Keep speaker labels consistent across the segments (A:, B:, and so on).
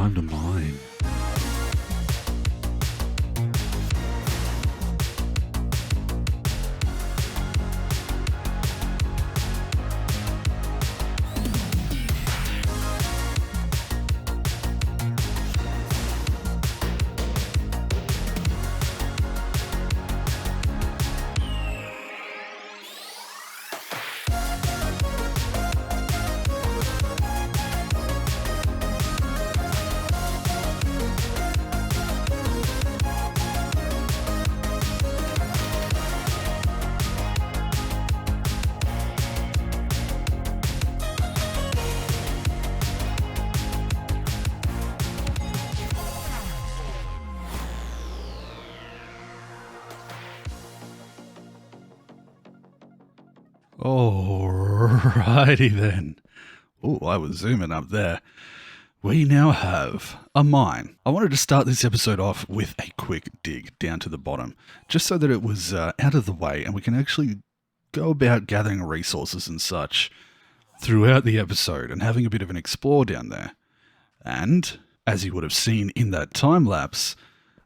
A: time to mine. Alrighty then. Oh, I was zooming up there. We now have a mine. I wanted to start this episode off with a quick dig down to the bottom, just so that it was out of the way and we can actually go about gathering resources and such throughout the episode and having a bit of an explore down there. And, as you would have seen in that time lapse,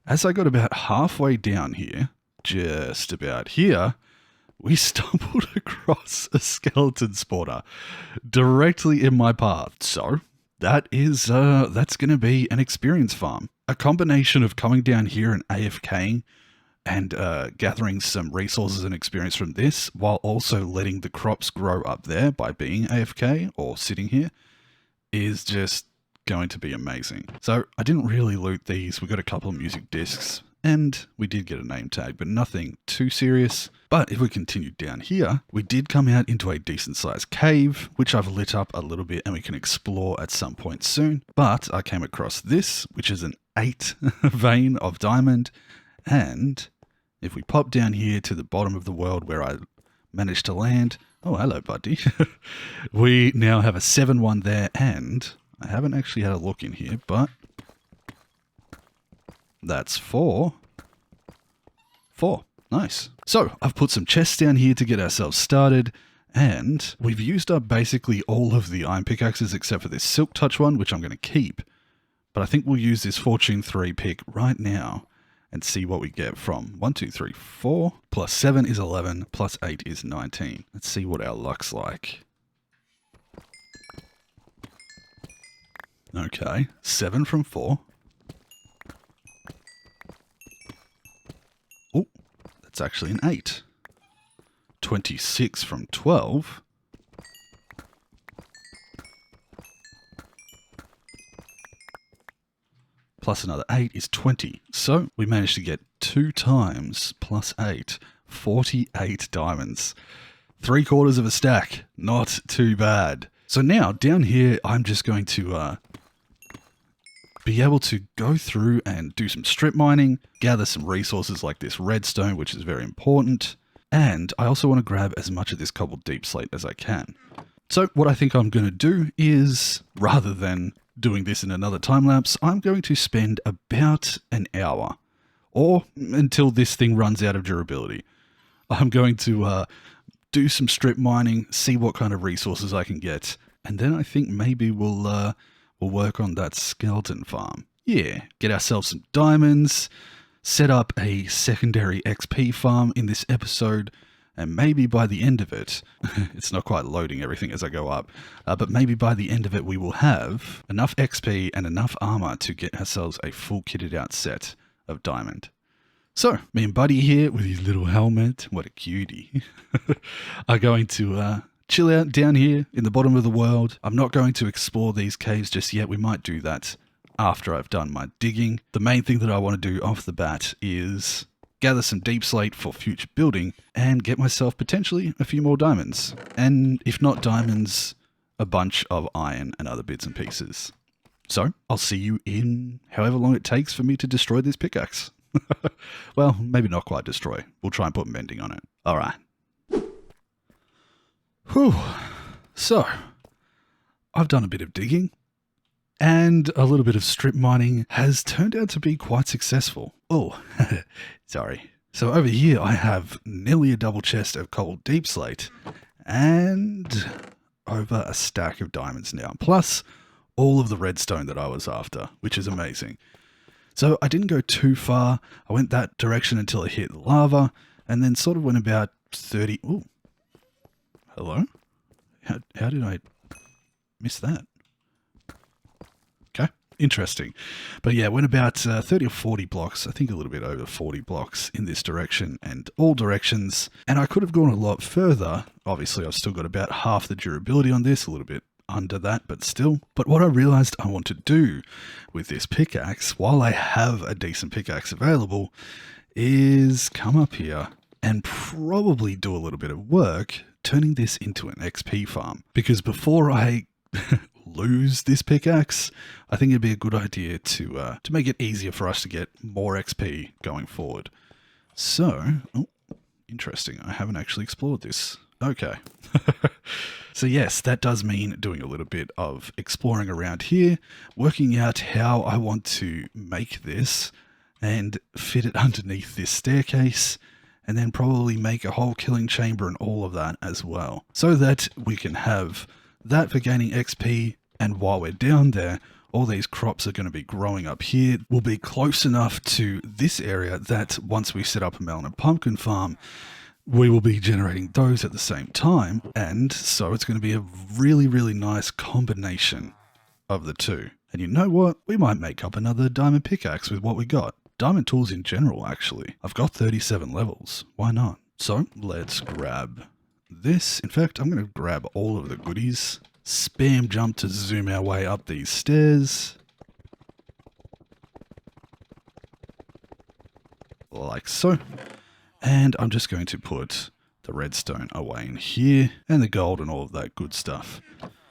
A: as I got about halfway down here, just about here, we stumbled across a skeleton spawner directly in my path. So that's going to be an experience farm. A combination of coming down here and AFKing and gathering some resources and experience from this, while also letting the crops grow up there by being AFK or sitting here, is just going to be amazing. So I didn't really loot these. We got a couple of music discs. And we did get a name tag, but nothing too serious. But if we continue down here, we did come out into a decent sized cave, which I've lit up a little bit and we can explore at some point soon. But I came across this, which is an 8 vein of diamond. And if we pop down here to the bottom of the world where I managed to land, oh, hello, buddy. We now have a 7-1 there, and I haven't actually had a look in here, but that's 4. Nice. So I've put some chests down here to get ourselves started, and we've used up basically all of the iron pickaxes except for this silk touch one, which I'm going to keep. But I think we'll use this fortune 3 pick right now and see what we get from 1, 2, 3, 4. Plus 7 is 11, plus 8 is 19. Let's see what our luck's like. Okay, 7 from 4. Oh, that's actually an 8. 26 from 12. Plus another 8 is 20. So we managed to get 2 times plus 8, 48 diamonds. 3/4 of a stack. Not too bad. So now down here, I'm just going to be able to go through and do some strip mining, gather some resources like this redstone, which is very important. And I also want to grab as much of this cobbled deep slate as I can. So what I think I'm going to do is, rather than doing this in another time lapse, I'm going to spend about an hour, or until this thing runs out of durability. I'm going to do some strip mining, see what kind of resources I can get, and then I think maybe we'll work on that skeleton farm. Yeah, get ourselves some diamonds, set up a secondary XP farm in this episode, and maybe by the end of it, it's not quite loading everything as I go up, but maybe by the end of it we will have enough XP and enough armor to get ourselves a full kitted out set of diamond. So, me and Buddy here with his little helmet, what a cutie, are going to chill out down here in the bottom of the world. I'm not going to explore these caves just yet. We might do that after I've done my digging. The main thing that I want to do off the bat is gather some deep slate for future building and get myself potentially a few more diamonds. And if not diamonds, a bunch of iron and other bits and pieces. So I'll see you in however long it takes for me to destroy this pickaxe. Well, maybe not quite destroy. We'll try and put mending on it. All right. Whew. So, I've done a bit of digging, and a little bit of strip mining has turned out to be quite successful. Oh, sorry. So over here I have nearly a double chest of cobbled deep slate, and over a stack of diamonds now, plus all of the redstone that I was after, which is amazing. So I didn't go too far. I went that direction until I hit lava, and then sort of went about 30... Ooh. Hello? How did I miss that? Okay, interesting. But yeah, went about 30 or 40 blocks, I think a little bit over 40 blocks in this direction and all directions. And I could have gone a lot further. Obviously, I've still got about half the durability on this, a little bit under that, but still. But what I realized I want to do with this pickaxe, while I have a decent pickaxe available, is come up here and probably do a little bit of work turning this into an XP farm. Because before I lose this pickaxe, I think it'd be a good idea to make it easier for us to get more XP going forward. So, oh, interesting. I haven't actually explored this. Okay. So yes, that does mean doing a little bit of exploring around here, working out how I want to make this and fit it underneath this staircase, and then probably make a whole killing chamber and all of that as well, so that we can have that for gaining XP, and while we're down there, all these crops are going to be growing up here. We'll be close enough to this area that once we set up a melon and pumpkin farm, we will be generating those at the same time, and so it's going to be a really, really nice combination of the two. And you know what? We might make up another diamond pickaxe with what we got. Diamond tools in general, actually. I've got 37 levels. Why not? So let's grab this. In fact, I'm going to grab all of the goodies. Spam jump to zoom our way up these stairs. Like so. And I'm just going to put the redstone away in here, and the gold and all of that good stuff.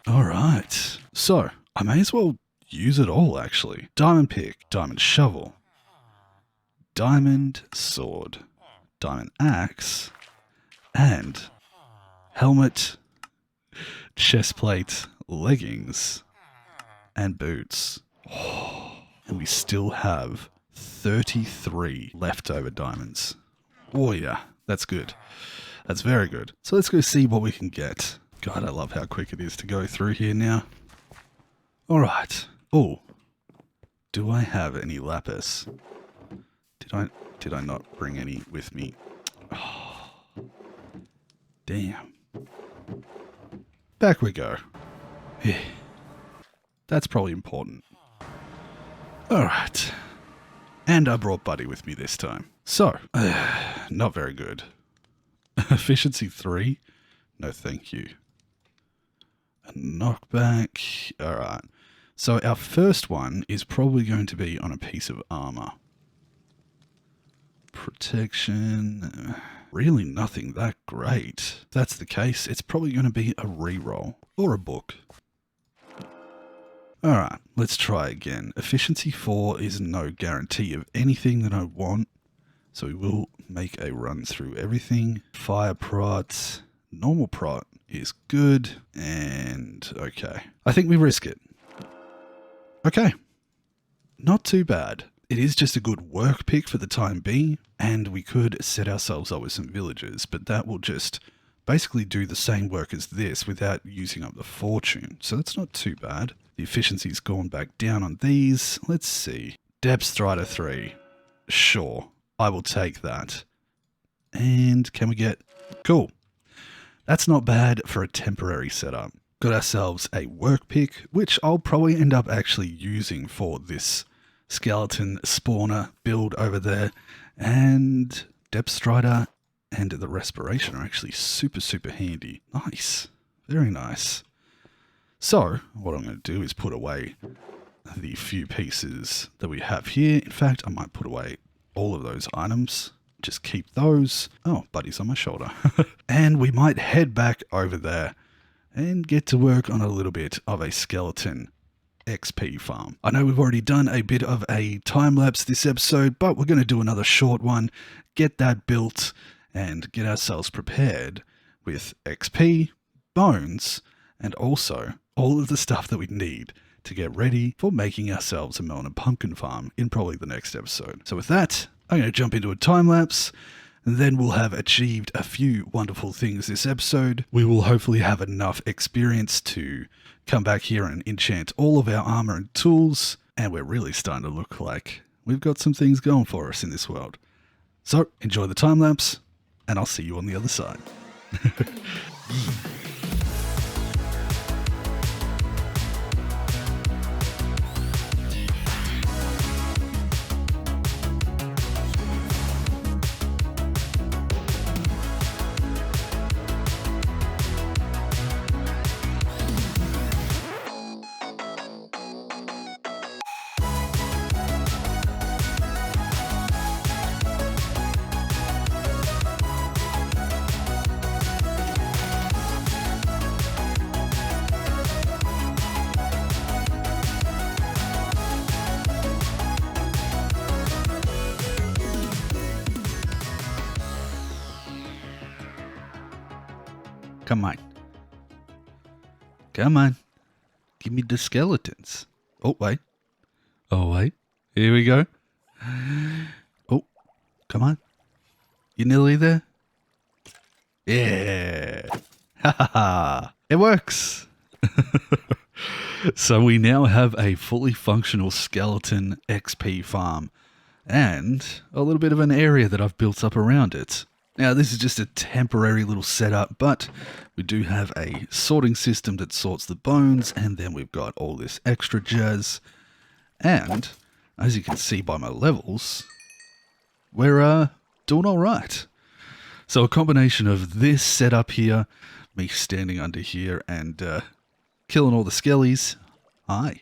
A: All right. So I may as well use it all, actually. Diamond pick, diamond shovel, diamond sword, diamond axe, and helmet, chest plate, leggings, and boots. And we still have 33 leftover diamonds. Oh yeah, that's good. That's very good. So let's go see what we can get. God, I love how quick it is to go through here now. All right. Oh, do I have any lapis? Did I not bring any with me? Oh, damn. Back we go. Yeah. That's probably important. All right. And I brought Buddy with me this time. So, not very good. Efficiency 3? No thank you. A knockback. Alright. So our first one is probably going to be on a piece of armor. Protection. Really nothing that great. If that's the case, it's probably going to be a reroll. Or a book. Alright, let's try again. Efficiency 4 is no guarantee of anything that I want. So we will make a run through everything. Fire prot, normal prot is good, and okay. I think we risk it. Okay, not too bad. It is just a good work pick for the time being, and we could set ourselves up with some villagers, but that will just basically do the same work as this without using up the fortune. So that's not too bad. The efficiency's gone back down on these. Let's see. Depth Strider 3. Sure. I will take that. And can we get... Cool. That's not bad for a temporary setup. Got ourselves a work pick, which I'll probably end up actually using for this skeleton spawner build over there. And Depth Strider and the Respiration are actually super, super handy. Nice. Very nice. So, what I'm going to do is put away the few pieces that we have here. In fact, I might put away all of those items. Just keep those. Oh, Buddy's on my shoulder. And we might head back over there and get to work on a little bit of a skeleton XP farm. I know we've already done a bit of a time lapse this episode, but we're going to do another short one, get that built, and get ourselves prepared with XP, bones, and also all of the stuff that we need to get ready for making ourselves a melon and pumpkin farm in probably the next episode. So with that, I'm going to jump into a time lapse. And then we'll have achieved a few wonderful things this episode. We will hopefully have enough experience to come back here and enchant all of our armor and tools. And we're really starting to look like we've got some things going for us in this world. So enjoy the time lapse, and I'll see you on the other side. Come on. Come on. Give me the skeletons. Oh, wait. Oh, wait. Here we go. Oh, come on. You nearly there? Yeah. Ha ha ha. It works. So we now have a fully functional skeleton XP farm and a little bit of an area that I've built up around it. Now, this is just a temporary little setup, but we do have a sorting system that sorts the bones, and then we've got all this extra jazz. And, as you can see by my levels, we're doing all right. So a combination of this setup here, me standing under here and killing all the skellies. Hi.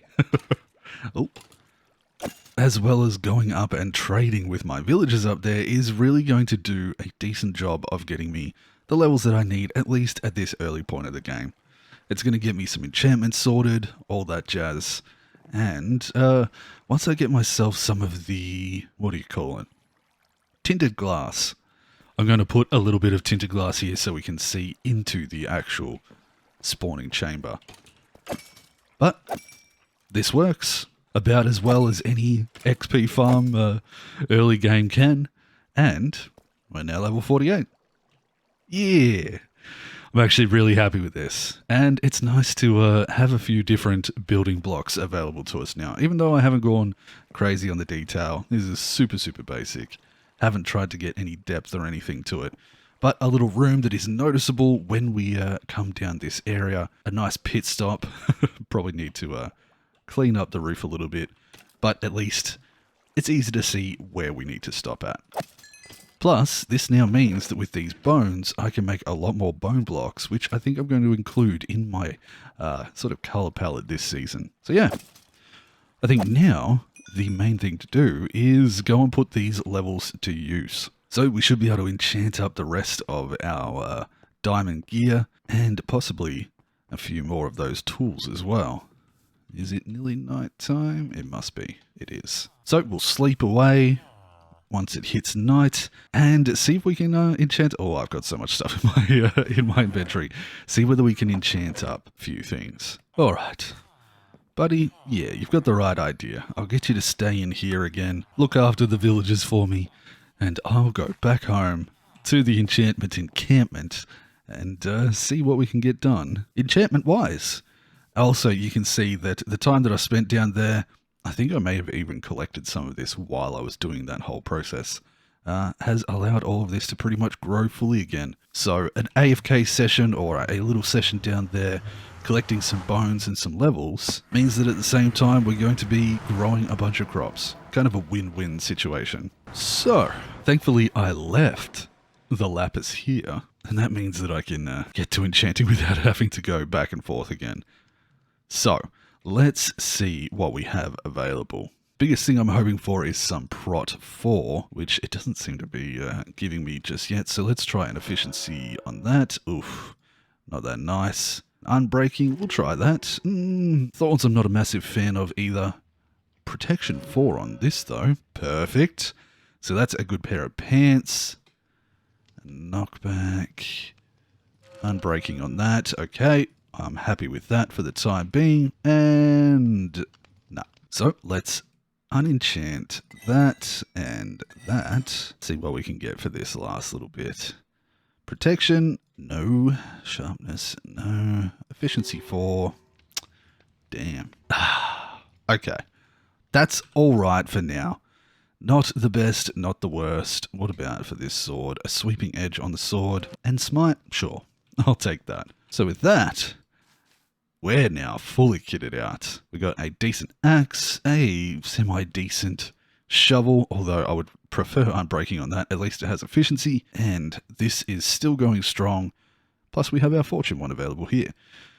A: Oh. As well as going up and trading with my villagers up there is really going to do a decent job of getting me the levels that I need, at least at this early point of the game. It's going to get me some enchantments sorted, all that jazz. And once I get myself some of the, what do you call it? Tinted glass. I'm going to put a little bit of tinted glass here so we can see into the actual spawning chamber. But this works about as well as any XP farm early game can, and we're now level 48. Yeah, I'm actually really happy with this, and it's nice to have a few different building blocks available to us now, even though I haven't gone crazy on the detail. This is super basic. Haven't tried to get any depth or anything to it, but a little room that is noticeable when we come down this area. A nice pit stop. Probably need to clean up the roof a little bit, but at least it's easy to see where we need to stop at. Plus, this now means that with these bones, I can make a lot more bone blocks, which I think I'm going to include in my sort of color palette this season. So yeah, I think now the main thing to do is go and put these levels to use. So we should be able to enchant up the rest of our diamond gear and possibly a few more of those tools as well. Is it nearly night time? It must be. It is. So we'll sleep away once it hits night and see if we can enchant. Oh, I've got so much stuff in my inventory. See whether we can enchant up a few things. All right. Buddy, yeah, you've got the right idea. I'll get you to stay in here again. Look after the villagers for me. And I'll go back home to the enchantment encampment and see what we can get done enchantment-wise. Also, you can see that the time that I spent down there, I think I may have even collected some of this while I was doing that whole process, has allowed all of this to pretty much grow fully again. So an AFK session or a little session down there, collecting some bones and some levels, means that at the same time we're going to be growing a bunch of crops. Kind of a win-win situation. So, thankfully I left the lapis here, and that means that I can get to enchanting without having to go back and forth again. So, let's see what we have available. Biggest thing I'm hoping for is some Prot 4, which it doesn't seem to be giving me just yet, so let's try an efficiency on that. Oof, not that nice. Unbreaking, we'll try that. Thorns I'm not a massive fan of either. Protection 4 on this though, perfect. So that's a good pair of pants. Knockback. Unbreaking on that, okay. I'm happy with that for the time being, and no. So let's unenchant that and that. See what we can get for this last little bit. Protection, no. Sharpness, no. Efficiency 4. Damn. Okay. That's alright for now. Not the best, not the worst. What about for this sword? A sweeping edge on the sword. And smite? Sure. I'll take that. So with that, we're now fully kitted out. We got a decent axe, a semi-decent shovel, although I would prefer unbreaking on that. At least it has efficiency, and this is still going strong. Plus we have our fortune one available here.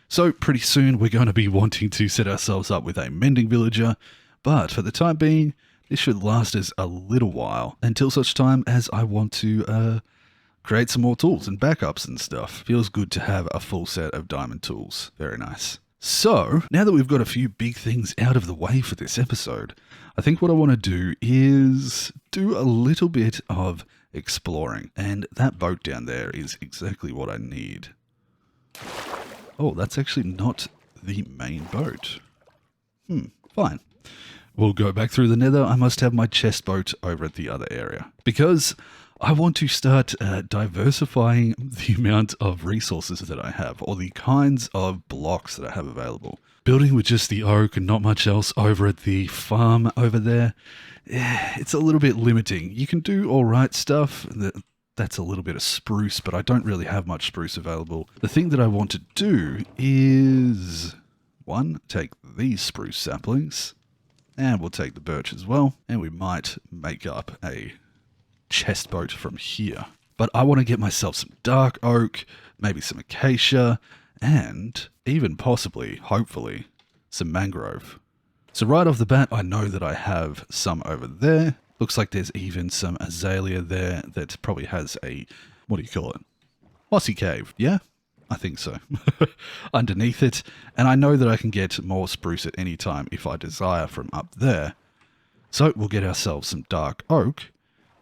A: So pretty soon we're going to be wanting to set ourselves up with a mending villager, but for the time being, this should last us a little while, until such time as I want to create some more tools and backups and stuff. Feels good to have a full set of diamond tools. Very nice. So, now that we've got a few big things out of the way for this episode, I think what I want to do is do a little bit of exploring. And that boat down there is exactly what I need. Oh, that's actually not the main boat. Fine. We'll go back through the nether. I must have my chest boat over at the other area. Because I want to start diversifying the amount of resources that I have, or the kinds of blocks that I have available. Building with just the oak and not much else over at the farm over there, it's a little bit limiting. You can do alright stuff. That's a little bit of spruce, but I don't really have much spruce available. The thing that I want to do is, one, take these spruce saplings, and we'll take the birch as well, and we might make up a chest boat from here. But I want to get myself some dark oak, maybe some acacia, and even possibly, hopefully, some mangrove. So right off the bat, I know that I have some over there. Looks like there's even some azalea there that probably has a, what do you call it? Mossy cave, yeah? I think so. Underneath it. And I know that I can get more spruce at any time if I desire from up there. So we'll get ourselves some dark oak.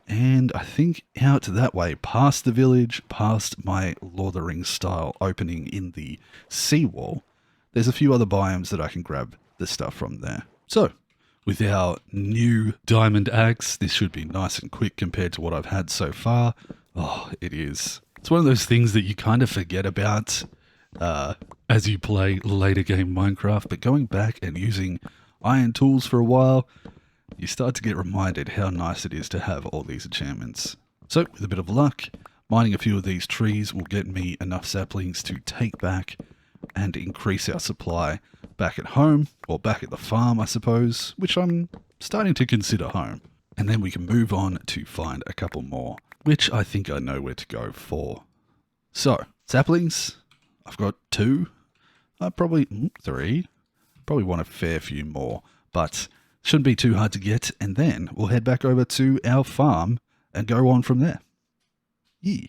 A: And I think out that way, past the village, past my Lord of the Rings style opening in the seawall, there's a few other biomes that I can grab the stuff from there. So, with our new diamond axe, this should be nice and quick compared to what I've had so far. Oh, it is. It's one of those things that you kind of forget about as you play later game Minecraft, but going back and using iron tools for a while, you start to get reminded how nice it is to have all these enchantments. So, with a bit of luck, mining a few of these trees will get me enough saplings to take back and increase our supply back at home, or back at the farm, I suppose, which I'm starting to consider home. And then we can move on to find a couple more, which I think I know where to go for. So, saplings, I've got 2, probably 3, probably want a fair few more, but shouldn't be too hard to get, and then we'll head back over to our farm and go on from there. Yeah.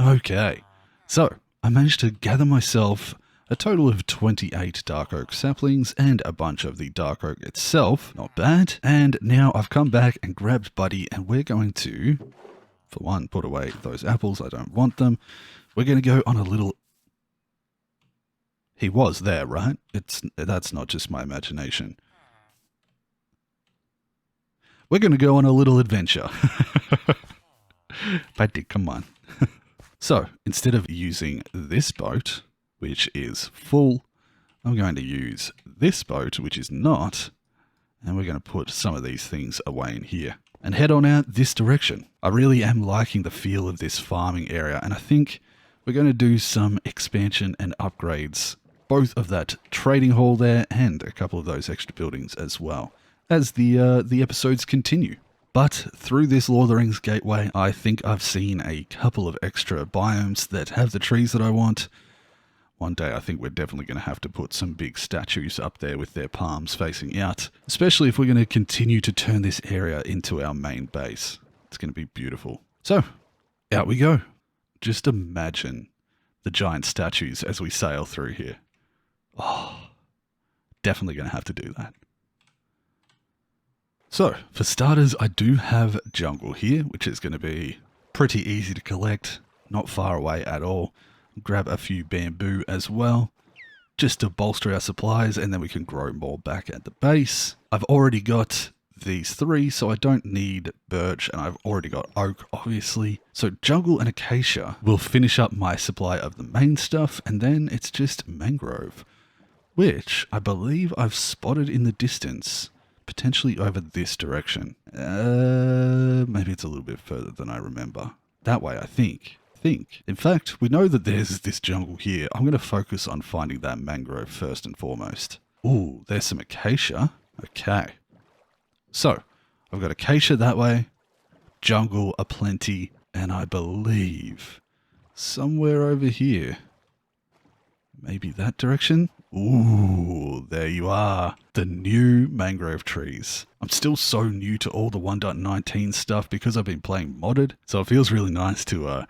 A: Okay, so I managed to gather myself a total of 28 dark oak saplings and a bunch of the dark oak itself. Not bad. And now I've come back and grabbed Buddy, and we're going to, for one, put away those apples. I don't want them. We're going to go on a little... He was there, right? That's not just my imagination. We're going to go on a little adventure. Buddy, come on. So, instead of using this boat, which is full, I'm going to use this boat, which is not, and we're going to put some of these things away in here and head on out this direction. I really am liking the feel of this farming area, and I think we're going to do some expansion and upgrades, both of that trading hall there and a couple of those extra buildings as well, as the episodes continue. But through this Lord of the Rings gateway, I think I've seen a couple of extra biomes that have the trees that I want. One day I think we're definitely going to have to put some big statues up there with their palms facing out, especially if we're going to continue to turn this area into our main base. It's going to be beautiful. So, out we go. Just imagine the giant statues as we sail through here. Oh, definitely going to have to do that. So, for starters, I do have jungle here, which is going to be pretty easy to collect, not far away at all. Grab a few bamboo as well, just to bolster our supplies, and then we can grow more back at the base. I've already got these three, so I don't need birch, and I've already got oak, obviously. So jungle and acacia will finish up my supply of the main stuff, and then it's just mangrove, which I believe I've spotted in the distance, potentially over this direction. Maybe it's a little bit further than I remember. That way, I think. In fact, we know that there's this jungle here. I'm going to focus on finding that mangrove first and foremost. Ooh, there's some acacia. Okay. So, I've got acacia that way, jungle aplenty, and I believe somewhere over here. Maybe that direction? Ooh, there you are. The new mangrove trees. I'm still so new to all the 1.19 stuff because I've been playing modded, so it feels really nice to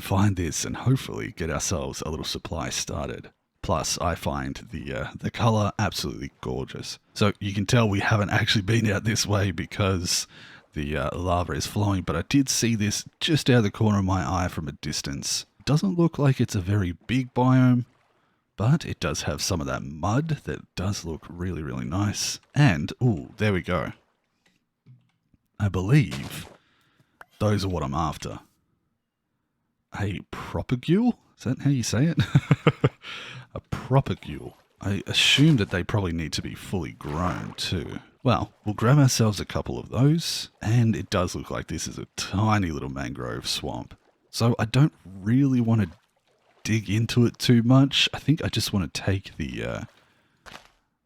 A: find this and hopefully get ourselves a little supply started. Plus, I find the color absolutely gorgeous. So you can tell we haven't actually been out this way because the lava is flowing, but I did see this just out of the corner of my eye from a distance. Doesn't look like it's a very big biome, but it does have some of that mud that does look really, really nice. And, ooh, there we go. I believe those are what I'm after. A propagule? Is that how you say it? A propagule. I assume that they probably need to be fully grown too. Well, we'll grab ourselves a couple of those, and it does look like this is a tiny little mangrove swamp. So I don't really want to dig into it too much. I think I just want to take the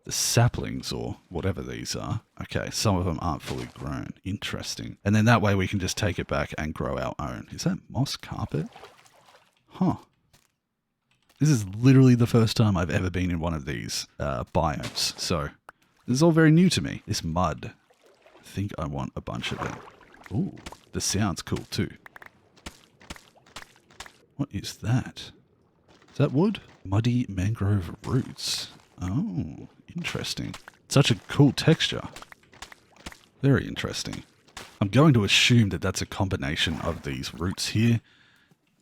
A: saplings or whatever these are. Okay, some of them aren't fully grown. Interesting. And then that way we can just take it back and grow our own. Is that moss carpet? Huh. This is literally the first time I've ever been in one of these biomes. So this is all very new to me. This mud. I think I want a bunch of it. Ooh, the sound's cool too. What is that? Is that wood? Muddy mangrove roots. Oh, interesting. Such a cool texture. Very interesting. I'm going to assume that that's a combination of these roots here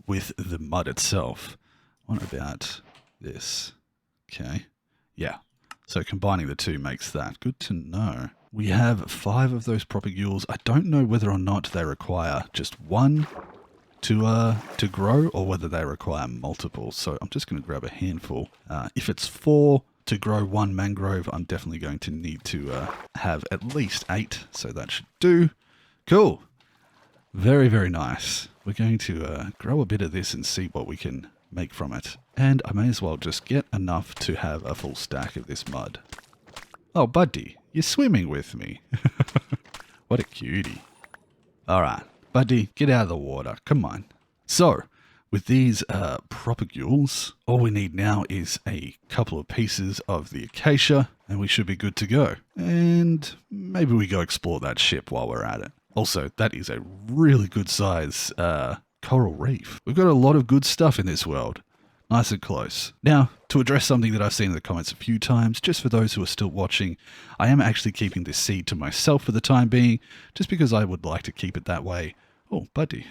A: with the mud itself. What about this? Okay. Yeah. So combining the two makes that. Good to know. We have 5 of those propagules. I don't know whether or not they require just one to grow or whether they require multiple. So I'm just going to grab a handful. If it's 4 to grow one mangrove, I'm definitely going to need to have at least 8. So that should do. Cool. Very, very nice. We're going to grow a bit of this and see what we can make from it. And I may as well just get enough to have a full stack of this mud. Oh, buddy, you're swimming with me. What a cutie. All right, buddy, get out of the water. Come on. So, with these propagules, all we need now is a couple of pieces of the acacia, and we should be good to go. And maybe we go explore that ship while we're at it. Also, that is a really good size coral reef. We've got a lot of good stuff in this world. Nice and close. Now, to address something that I've seen in the comments a few times, just for those who are still watching, I am actually keeping this seed to myself for the time being, just because I would like to keep it that way. Oh, buddy.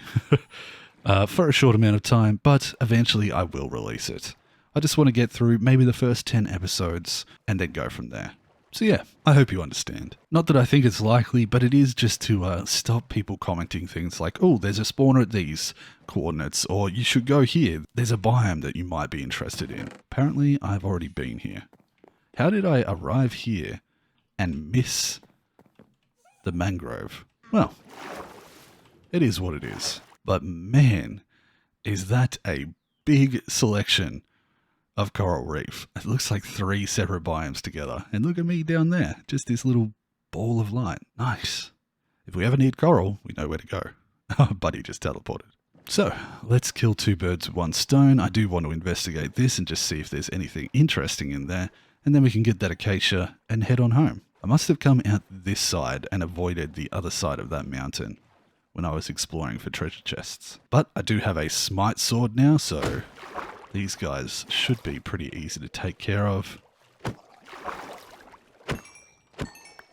A: For a short amount of time, but eventually I will release it. I just want to get through maybe the first 10 episodes and then go from there. So yeah, I hope you understand. Not that I think it's likely, but it is just to stop people commenting things like, oh, there's a spawner at these coordinates, or you should go here. There's a biome that you might be interested in. Apparently, I've already been here. How did I arrive here and miss the mangrove? Well, it is what it is. But man, is that a big selection of coral reef. It looks like 3 separate biomes together. And look at me down there. Just this little ball of light. Nice. If we ever need coral, we know where to go. Oh, buddy just teleported. So, let's kill 2 birds with 1 stone. I do want to investigate this and just see if there's anything interesting in there. And then we can get that acacia and head on home. I must have come out this side and avoided the other side of that mountain when I was exploring for treasure chests. But I do have a smite sword now, so these guys should be pretty easy to take care of.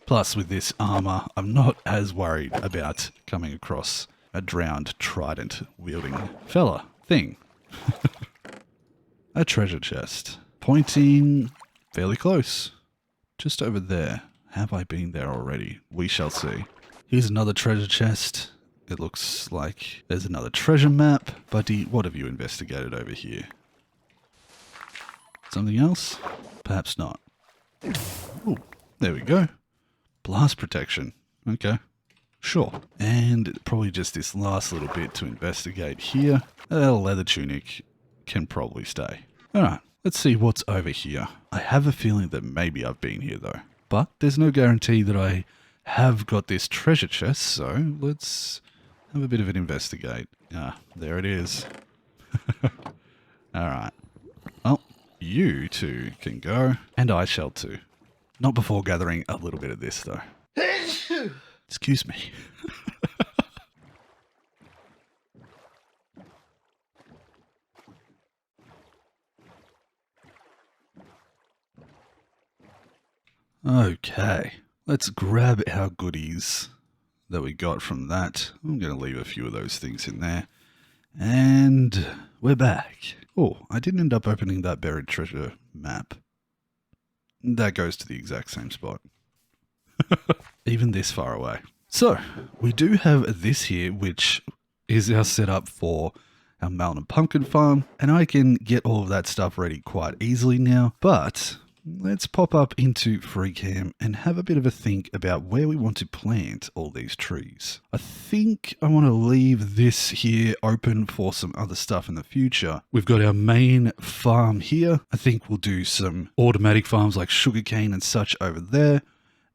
A: Plus, with this armor, I'm not as worried about coming across a drowned trident-wielding fella thing. A treasure chest. Pointing fairly close. Just over there. Have I been there already? We shall see. Here's another treasure chest. It looks like there's another treasure map. Buddy, what have you investigated over here? Something else? Perhaps not. Ooh, there we go. Blast protection. Okay. Sure. And probably just this last little bit to investigate here. A leather tunic can probably stay. Alright, let's see what's over here. I have a feeling that maybe I've been here though. But there's no guarantee that I have got this treasure chest, so let's have a bit of an investigate. Ah, there it is. Alright. Well, you two can go, and I shall too. Not before gathering a little bit of this though. Excuse me. Okay, let's grab our goodies that we got from that. I'm going to leave a few of those things in there. And we're back. Oh, I didn't end up opening that buried treasure map. That goes to the exact same spot. Even this far away. So, we do have this here, which is our setup for our melon and pumpkin farm. And I can get all of that stuff ready quite easily now. But let's pop up into FreeCam and have a bit of a think about where we want to plant all these trees. I think I want to leave this here open for some other stuff in the future. We've got our main farm here. I think we'll do some automatic farms like sugarcane and such over there.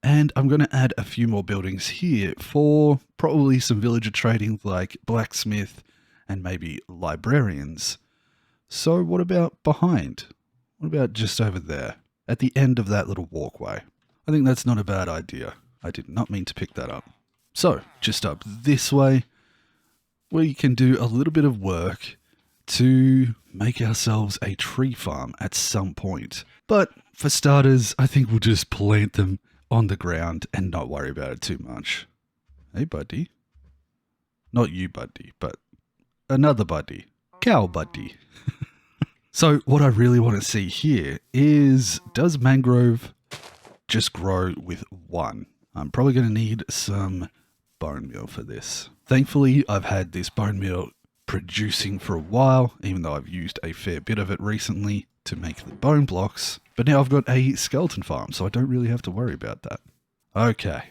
A: And I'm going to add a few more buildings here for probably some villager trading like blacksmith and maybe librarians. So what about behind? What about just over there? At the end of that little walkway. I think that's not a bad idea. I did not mean to pick that up. So, just up this way, we can do a little bit of work to make ourselves a tree farm at some point. But for starters, I think we'll just plant them on the ground and not worry about it too much. Hey, buddy. Not you, buddy, but another buddy. Cow buddy. So what I really want to see here is, does mangrove just grow with one? I'm probably going to need some bone meal for this. Thankfully, I've had this bone meal producing for a while, even though I've used a fair bit of it recently to make the bone blocks. But now I've got a skeleton farm, so I don't really have to worry about that. Okay,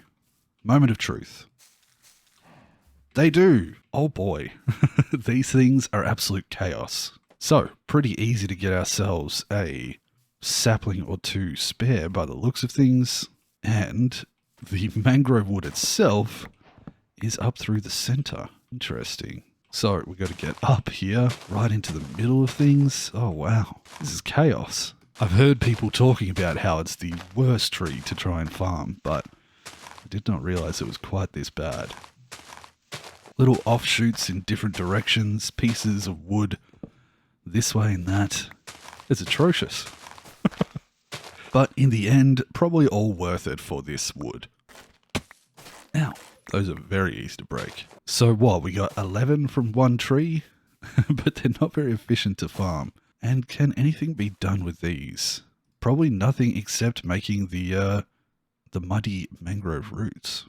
A: moment of truth. They do. Oh boy, these things are absolute chaos. So, pretty easy to get ourselves a sapling or two spare by the looks of things, and the mangrove wood itself is up through the center. Interesting. So, we got to get up here, right into the middle of things. Oh wow, this is chaos. I've heard people talking about how it's the worst tree to try and farm, but I did not realize it was quite this bad. Little offshoots in different directions, pieces of wood this way and that. It's atrocious. But in the end, probably all worth it for this wood. Ow. Those are very easy to break. So what, we got 11 from one tree? But they're not very efficient to farm. And can anything be done with these? Probably nothing except making the muddy mangrove roots.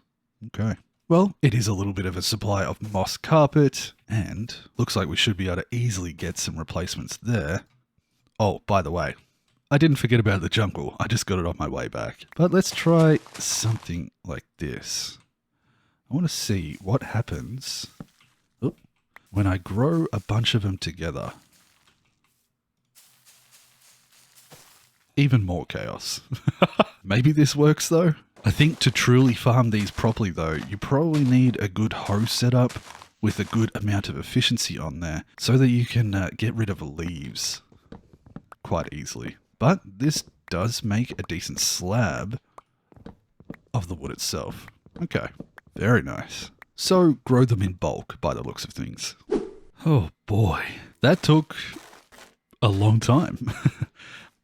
A: Okay. Well, it is a little bit of a supply of moss carpet, and looks like we should be able to easily get some replacements there. Oh, by the way, I didn't forget about the jungle. I just got it on my way back. But let's try something like this. I want to see what happens when I grow a bunch of them together. Even more chaos. Maybe this works though. I think to truly farm these properly though, you probably need a good hoe setup with a good amount of efficiency on there so that you can get rid of leaves quite easily. But this does make a decent slab of the wood itself. Okay, very nice. So grow them in bulk by the looks of things. Oh boy, that took a long time.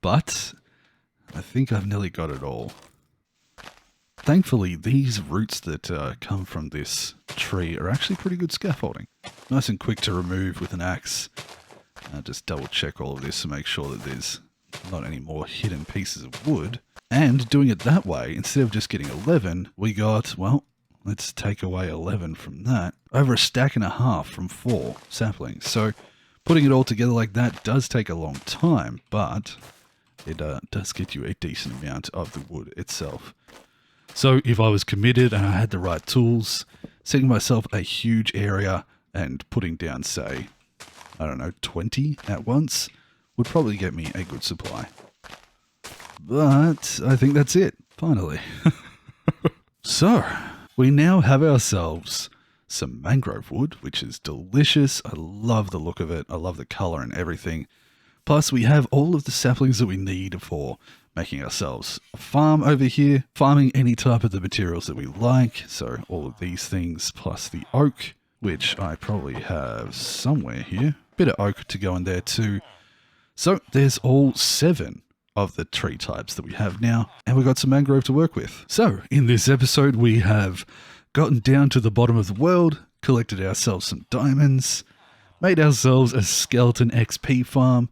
A: But I think I've nearly got it all. Thankfully, these roots that come from this tree are actually pretty good scaffolding. Nice and quick to remove with an axe. Just double check all of this to make sure that there's not any more hidden pieces of wood. And doing it that way, instead of just getting 11, we got, well, let's take away 11 from that. Over a stack and a half from 4 saplings. So putting it all together like that does take a long time, but it does get you a decent amount of the wood itself. So if I was committed and I had the right tools, setting myself a huge area and putting down, say, I don't know, 20 at once would probably get me a good supply. But I think that's it, finally. So, we now have ourselves some mangrove wood, which is delicious. I love the look of it. I love the color and everything. Plus, we have all of the saplings that we need for making ourselves a farm over here, farming any type of the materials that we like. So all of these things, plus the oak, which I probably have somewhere here. Bit of oak to go in there too. So there's all 7 of the tree types that we have now, and we've got some mangrove to work with. So in this episode, we have gotten down to the bottom of the world, collected ourselves some diamonds, made ourselves a skeleton XP farm,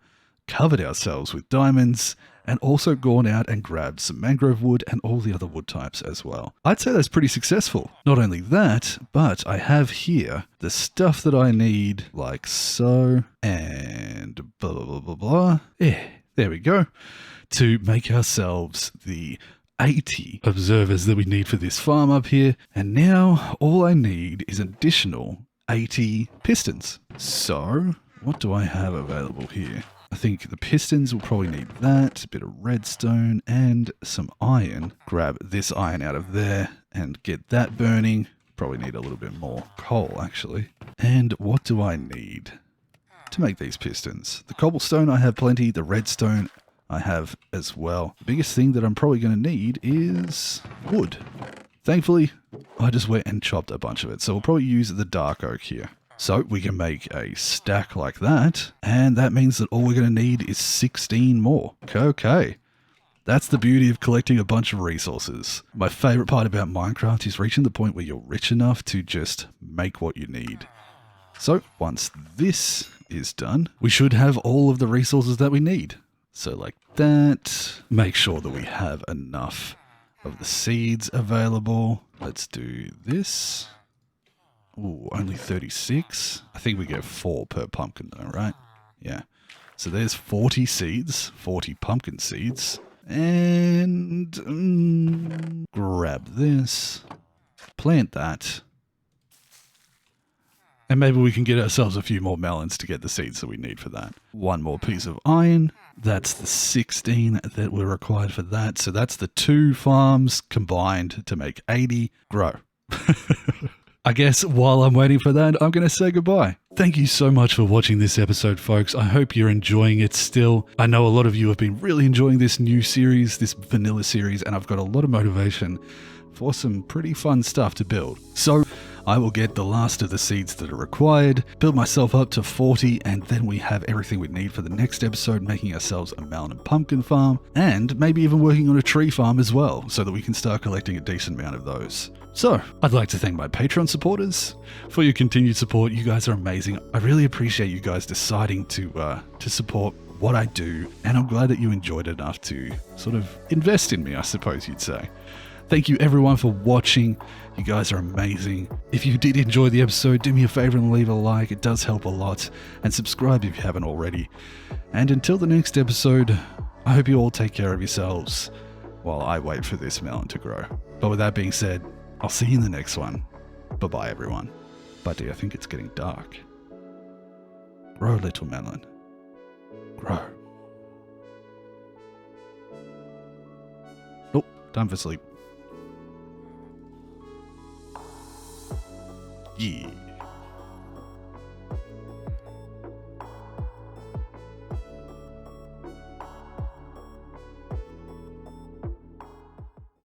A: covered ourselves with diamonds, and also gone out and grabbed some mangrove wood and all the other wood types as well. I'd say that's pretty successful. Not only that, but I have here the stuff that I need, like so, and blah, blah, blah, blah, blah. Yeah, there we go. To make ourselves the 80 observers that we need for this farm up here. And now all I need is an additional 80 pistons. So what do I have available here? I think the pistons will probably need that, a bit of redstone and some iron. Grab this iron out of there and get that burning. Probably need a little bit more coal actually. And what do I need to make these pistons? The cobblestone I have plenty, the redstone I have as well. The biggest thing that I'm probably going to need is wood. Thankfully, I just went and chopped a bunch of it, so we'll probably use the dark oak here. So we can make a stack like that, and that means that all we're going to need is 16 more. Okay. That's the beauty of collecting a bunch of resources. My favorite part about Minecraft is reaching the point where you're rich enough to just make what you need. So once this is done, we should have all of the resources that we need. So like that, make sure that we have enough of the seeds available. Let's do this. Ooh, only 36. I think we get 4 per pumpkin though, right? Yeah. So there's 40 seeds, 40 pumpkin seeds. And grab this, plant that. And maybe we can get ourselves a few more melons to get the seeds that we need for that. 1 more piece of iron. That's the 16 that were required for that. So that's the 2 farms combined to make 80. Grow. I guess while I'm waiting for that, I'm going to say goodbye. Thank you so much for watching this episode, folks. I hope you're enjoying it still. I know a lot of you have been really enjoying this new series, this vanilla series, and I've got a lot of motivation for some pretty fun stuff to build. So I will get the last of the seeds that are required, build myself up to 40, and then we have everything we need for the next episode, making ourselves a melon and pumpkin farm, and maybe even working on a tree farm as well, so that we can start collecting a decent amount of those. So, I'd like to thank my Patreon supporters for your continued support. You guys are amazing. I really appreciate you guys deciding to support what I do, and I'm glad that you enjoyed it enough to sort of invest in me, I suppose you'd say. Thank you everyone for watching. You guys are amazing. If you did enjoy the episode, do me a favor and leave a like. It does help a lot. And subscribe if you haven't already. And until the next episode, I hope you all take care of yourselves while I wait for this melon to grow. But with that being said, I'll see you in the next one. Bye-bye, everyone. Buddy, I think it's getting dark. Grow, little melon. Grow. Oh, time for sleep. Yeah.